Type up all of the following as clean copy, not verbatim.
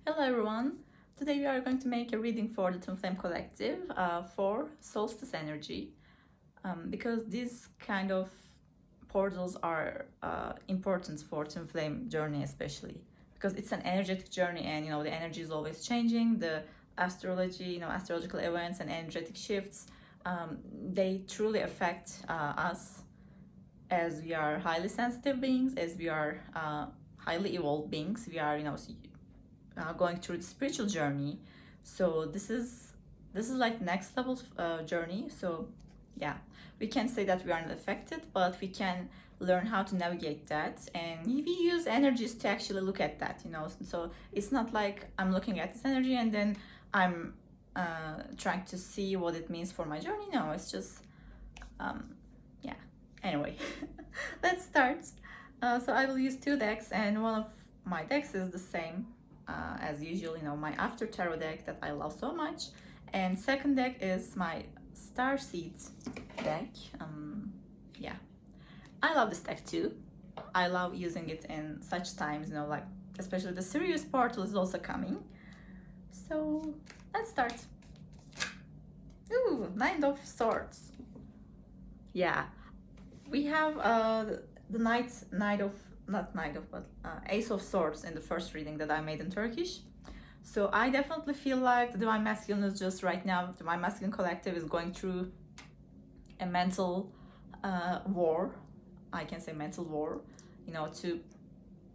Hello everyone! Today we are going to make a reading for the Twin Flame Collective for Solstice energy because these kind of portals are important for Twin Flame journey, especially because it's an energetic journey, and the energy is always changing. The astrology, astrological events and energetic shifts, they truly affect us as we are highly sensitive beings, as we are highly evolved beings. We are going through the spiritual journey, so this is like next level journey. So yeah, we can say that we are not affected, but we can learn how to navigate that, and we use energies to actually look at that. So it's not like I'm looking at this energy and then I'm trying to see what it means for my journey. No, it's just yeah. Anyway, let's start. So I will use two decks, and one of my decks is the same as usual, my After Tarot deck that I love so much, and second deck is my Starseed deck. Yeah, I love this deck too. I love using it in such times, like especially the Sirius portal is also coming. So let's start. Ooh, Nine of Swords. Yeah, we have the Ace of Swords in the first reading that I made in Turkish. So I definitely feel like the Divine Masculine is just right now, the Divine Masculine Collective is going through a mental war. I can say mental war, to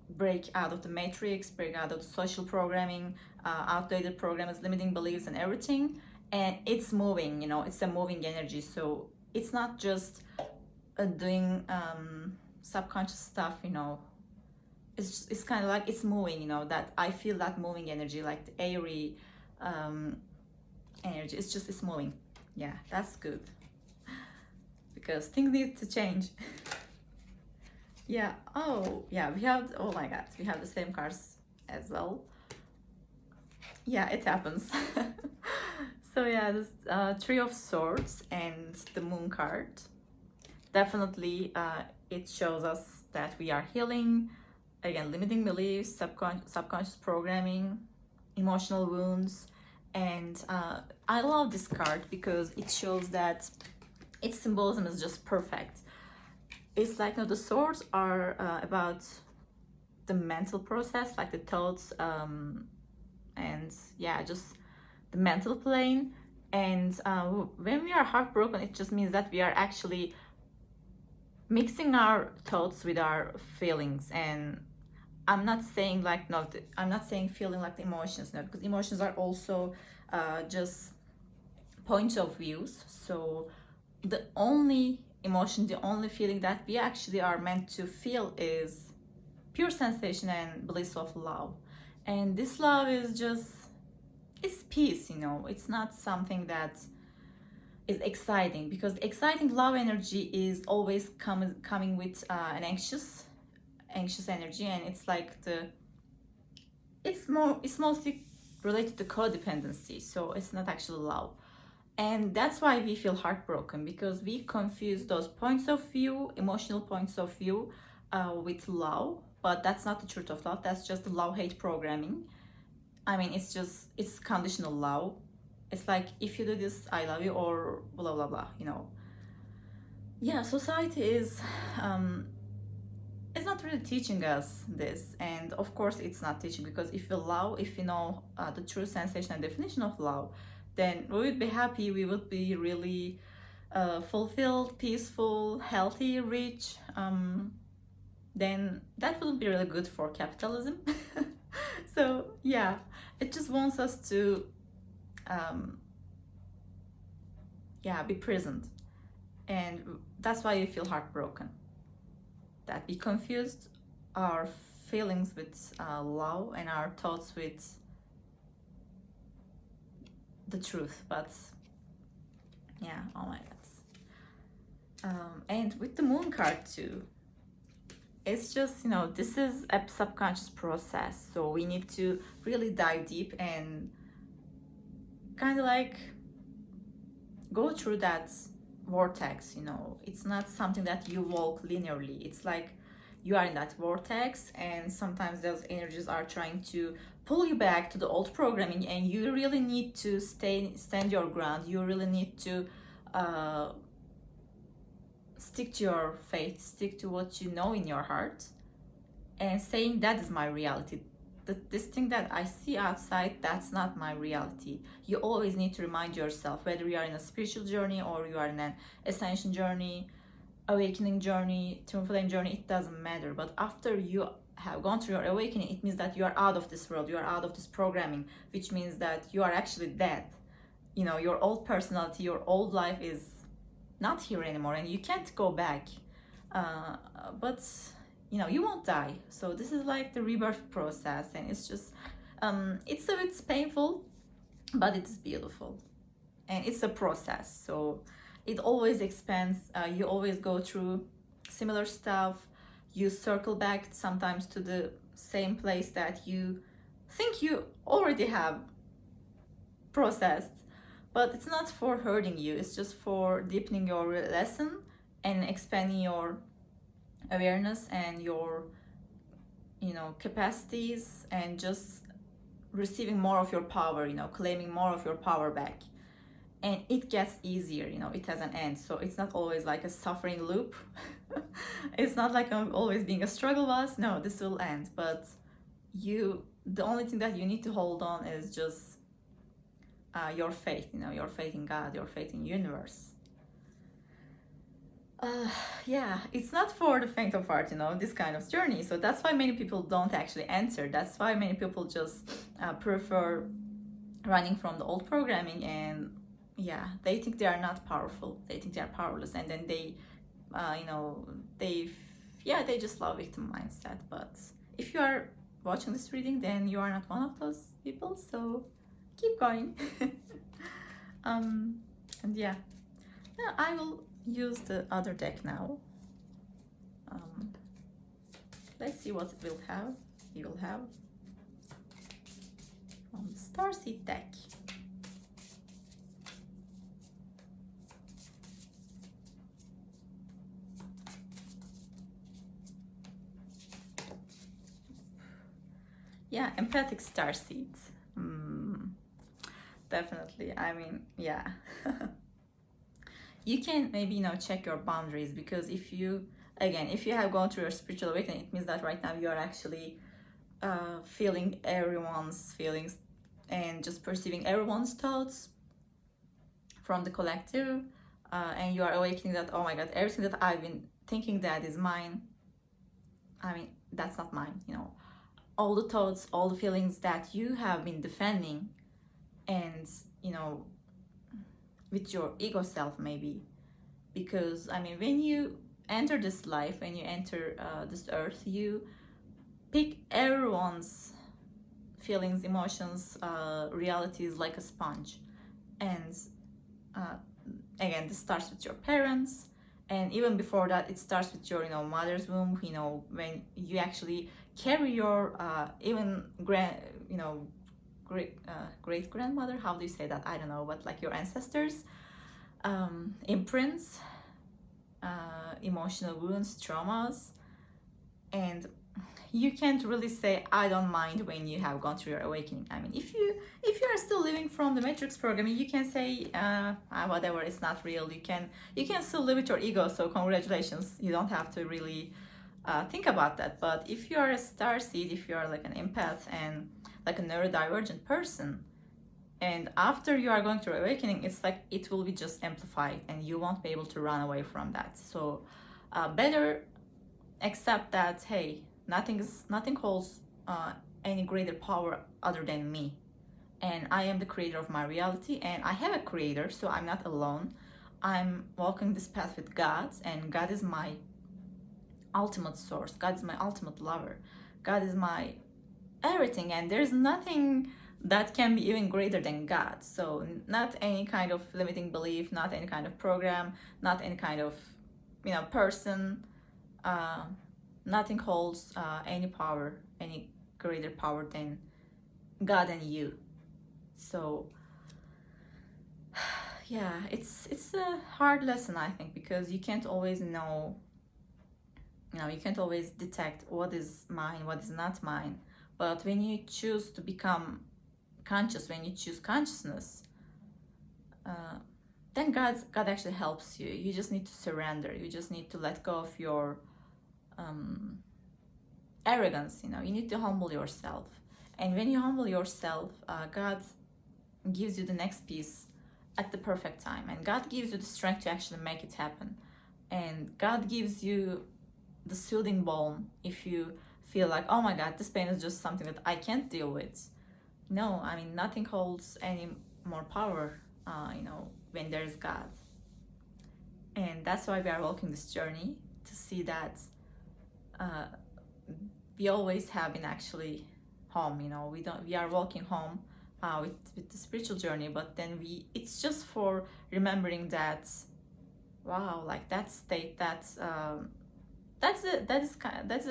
break out of the matrix, break out of the social programming, outdated programs, limiting beliefs and everything. And it's moving, it's a moving energy. So it's not just doing subconscious stuff, it's kind of like it's moving, that I feel that moving energy, like the airy energy. It's moving. Yeah, that's good because things need to change. Yeah. Oh yeah, oh my god, we have the same cards as well. Yeah, it happens. So yeah, this Three of Swords and the Moon card. Definitely it shows us that we are healing, again, limiting beliefs, subconscious programming, emotional wounds. And I love this card because it shows that its symbolism is just perfect. It's like, the swords are about the mental process, like the thoughts, and yeah, just the mental plane. And when we are heartbroken, it just means that we are actually mixing our thoughts with our feelings. And I'm not saying like, no, I'm not saying feeling like the emotions, no, because emotions are also just points of views. So the only emotion, the only feeling that we actually are meant to feel is pure sensation and bliss of love. And this love is just, it's peace, it's not something that is exciting, because exciting love energy is always coming with an anxious energy, and it's like it's mostly related to codependency, so it's not actually love. And that's why we feel heartbroken, because we confuse those points of view, emotional points of view, with love. But that's not the truth of love. That's just the love-hate programming. I mean, it's conditional love. It's like, if you do this, I love you, or blah blah blah. Yeah, society is it's not really teaching us this, and of course it's not teaching, because if you know the true sensation and definition of love, then we would be happy, we would be really fulfilled, peaceful, healthy, rich. Then that would be really good for capitalism. So yeah, it just wants us to be present, and that's why you feel heartbroken, that we confused our feelings with love and our thoughts with the truth. But yeah, oh my god. And with the Moon card too, it's just, this is a subconscious process, so we need to really dive deep and kind of like go through that vortex. It's not something that you walk linearly. It's like you are in that vortex, and sometimes those energies are trying to pull you back to the old programming, and you really need to stand your ground. You really need to stick to your faith, stick to what you know in your heart, and saying that is my reality. This thing that I see outside, that's not my reality. You always need to remind yourself, whether you are in a spiritual journey or you are in an ascension journey, awakening journey, twin flame journey, it doesn't matter. But after you have gone through your awakening, it means that you are out of this world, you are out of this programming, which means that you are actually dead. You know, your old personality, your old life is not here anymore, and you can't go back. But you know, you won't die. So this is like the rebirth process, and it's just it's a bit painful, but it's beautiful, and it's a process. So it always expands. You always go through similar stuff. You circle back sometimes to the same place that you think you already have processed, but it's not for hurting you. It's just for deepening your lesson and expanding your awareness and your, you know, capacities, and just receiving more of your power, you know, claiming more of your power back. And it gets easier, you know, it has an end. So it's not always like a suffering loop. It's not like I'm always being a struggle bus. No, this will end. But the only thing that you need to hold on is just your faith, you know, your faith in God, your faith in universe. Yeah, it's not for the faint of heart, you know, this kind of journey. So that's why many people don't actually enter. That's why many people just prefer running from the old programming, and yeah, they think they are not powerful. They think they are powerless, and then they, you know, they just love victim mindset. But if you are watching this reading, then you are not one of those people. So keep going. And yeah, I will use the other deck now. Let's see what it will have. You will have from the Starseed deck. Yeah, empathic Starseed. Definitely. I mean, yeah. You can maybe, you know, check your boundaries, because if you have gone through your spiritual awakening, it means that right now you are actually feeling everyone's feelings and just perceiving everyone's thoughts from the collective, and you are awakening that, oh my god, everything that I've been thinking that is mine, I mean, that's not mine, you know. All the thoughts, all the feelings that you have been defending, and, you know, with your ego self maybe. Because I mean, when you enter this life, when you enter this earth, you pick everyone's feelings, emotions, realities like a sponge. And again, this starts with your parents, and even before that, it starts with your, you know, mother's womb, you know, when you actually carry your even great grandmother, how do you say that, I don't know, but like your ancestors, imprints, emotional wounds, traumas. And you can't really say I don't mind when you have gone through your awakening. I mean, if you are still living from the matrix programming, you can say whatever, it's not real. You can still live with your ego, so congratulations, you don't have to really think about that. But if you are a starseed, if you are like an empath and like a neurodivergent person, and after you are going through awakening, it's like it will be just amplified, and you won't be able to run away from that. So better accept that, hey, nothing holds any greater power other than me, and I am the creator of my reality, and I have a creator, so I'm not alone. I'm walking this path with God, and God is my ultimate source. God is my ultimate lover. God is my everything, and there's nothing that can be even greater than God. So not any kind of limiting belief, not any kind of program, not any kind of, you know, person, nothing holds any power, any greater power than God and you. So yeah, it's a hard lesson, I think, because you can't always know You know, you can't always detect what is mine, what is not mine. But when you choose to become conscious, when you choose consciousness, then God actually helps you. You just need to surrender. You just need to let go of your arrogance. You know, you need to humble yourself. And when you humble yourself, God gives you the next piece at the perfect time. And God gives you the strength to actually make it happen. And God gives you the soothing balm if you feel like, oh my God, this pain is just something that I can't deal with. No, I mean, nothing holds any more power, you know, when there's God. And that's why we are walking this journey, to see that we always have been actually home. You know, we are walking home with the spiritual journey, but then it's just for remembering that, wow, like that state, that's a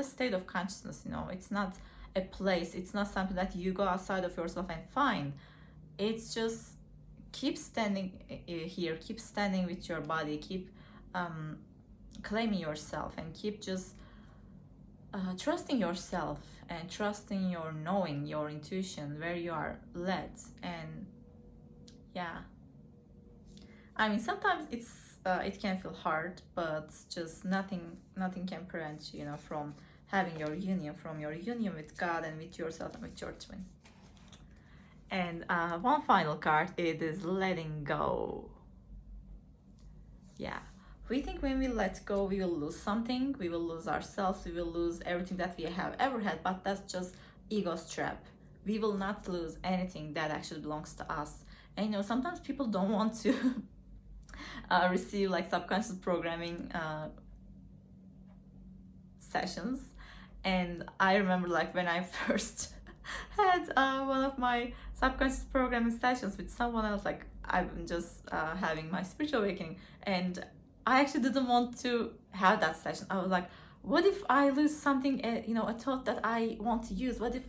state of consciousness. You know, it's not a place, it's not something that you go outside of yourself and find. It's just keep standing here, keep standing with your body, keep claiming yourself, and keep just trusting yourself and trusting your knowing, your intuition, where you are led. And yeah, I mean, sometimes it can feel hard, but just nothing can prevent you, you know, from having your union, from your union with God and with yourself and with your twin. And one final card, it is letting go. Yeah, we think when we let go, we will lose something, we will lose ourselves, we will lose everything that we have ever had, but that's just ego's trap. We will not lose anything that actually belongs to us. And you know, sometimes people don't want to receive like subconscious programming sessions. And I remember like when I first had one of my subconscious programming sessions with someone else, like I'm just having my spiritual awakening, and I actually didn't want to have that session. I was like, what if I lose something, you know, a thought that I want to use? What if,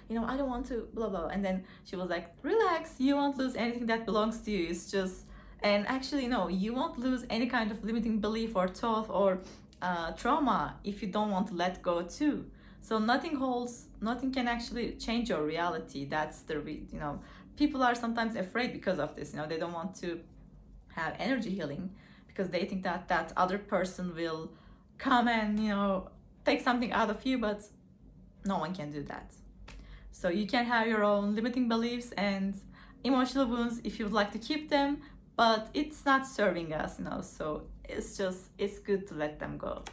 you know, I don't want to, blah, blah. And then she was like, relax, you won't lose anything that belongs to you. It's just, and actually, no, you won't lose any kind of limiting belief or thought or trauma if you don't want to let go too. So nothing can actually change your reality. That's you know, people are sometimes afraid because of this. You know, they don't want to have energy healing because they think that that other person will come and, you know, take something out of you, but no one can do that. So you can have your own limiting beliefs and emotional wounds if you would like to keep them, but it's not serving us, you know, so it's good to let them go.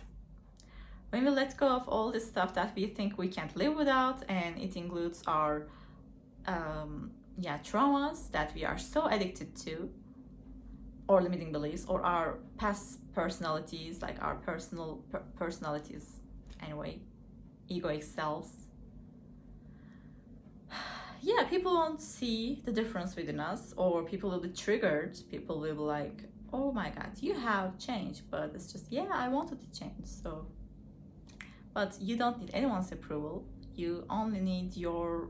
When we let go of all this stuff that we think we can't live without, and it includes our traumas that we are so addicted to, or limiting beliefs, or our past personalities, like our personalities anyway, egoic selves. Yeah, people won't see the difference within us, or people will be triggered. People will be like, oh my God, you have changed. But it's just, yeah, I wanted to change. So, but you don't need anyone's approval. You only need your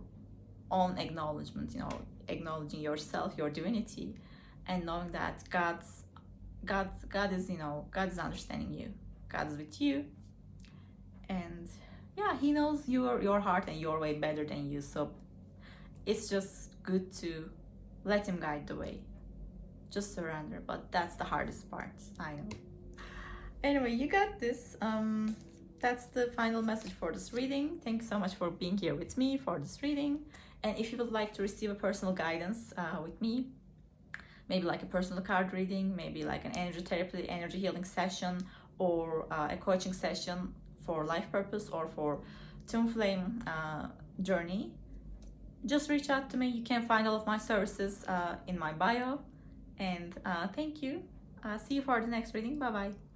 own acknowledgement, you know, acknowledging yourself, your divinity, and knowing that God is, you know, God is understanding you. God is with you. And yeah, He knows your heart and your way better than you. So it's just good to let Him guide the way. Just surrender. But that's the hardest part, I know. Anyway, you got this. That's the final message for this reading. Thanks so much for being here with me for this reading. And if you would like to receive a personal guidance with me, maybe like a personal card reading, maybe like an energy therapy, energy healing session, or a coaching session for life purpose or for twin flame journey, just reach out to me. You can find all of my services in my bio. And thank you. See you for the next reading. Bye bye.